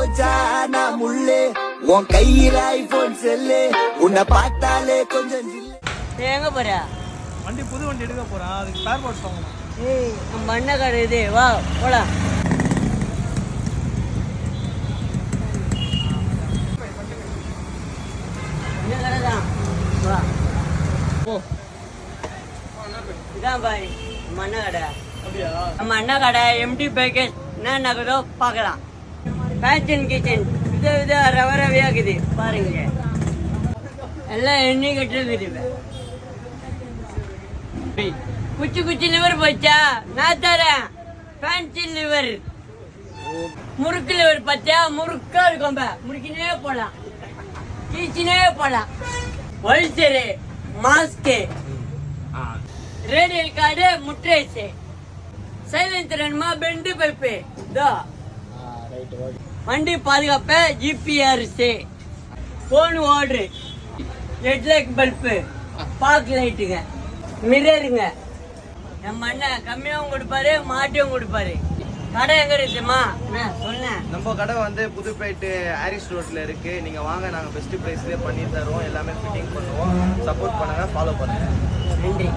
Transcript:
போச்சா நான் முள்ளே உன் கையில ஐபோன் செல்லு உன்னை பார்த்தாலே கொஞ்சம் எங்க போற? வண்டி புது வண்டி எடுக்க போறான், அதுக்கு ஸ்பேர் பார்ட்ஸ் வாங்கணும். ஏய் நம்ம அண்ணன் கடை இது, வா போலாம். என்ன கடை தான், வா போ. இதான் பாய் நம்ம அண்ணன் கடை. அப்படியா? நம்ம அண்ணன் கடை எம்டி பேக்கேஜ் என்ன நகரோ பார்க்கலாம். ஃபேஷன் கிச்சன் வித ரவ ரவையாக்குது பாருங்க, எல்லாம் எண்ணெய் கட்டுறது. குச்சி குச்சி லிவர் போச்சா நான் தரேன். ஃபேன்சி லிவர், முறுக்கு லிவர் பச்சா முறுக்கா இருக்கும், முறுக்கினே போலாம், கீச்சினே போலாம். ஒல்சரு, மாஸ்க்கு, ரேடியல் கார்டு, முட்ரேஸு, சைலன்சர் வேணுமா, பெண்டு பைப்பு, இதோ வண்டி பாதுகாப்பு, ஜிபிஆர்ஸ், போன் ஓடுறு, ஹெட்லைட் பல்பு, பார்க் லைட்டுங்க, மிரருங்க. நம்ம அண்ணன் கம்மியாகவும் கொடுப்பாரு, மாட்டியும் கொடுப்பாரு. கடை எங்க இருக்குமா சொன்னேன். நம்ம கடை வந்து புதுப்பேட்டு ஹாரிஸ் ரோட்ல இருக்கு. நீங்க வாங்க, நாங்க பெஸ்ட் பிரைஸ்லயே பண்ணி தருவோம். எல்லாமே ஃபிட்டிங் பண்ணுவோம். சப்போர்ட் பண்ணுங்க, ஃபாலோ பண்ணுங்க. நன்றி.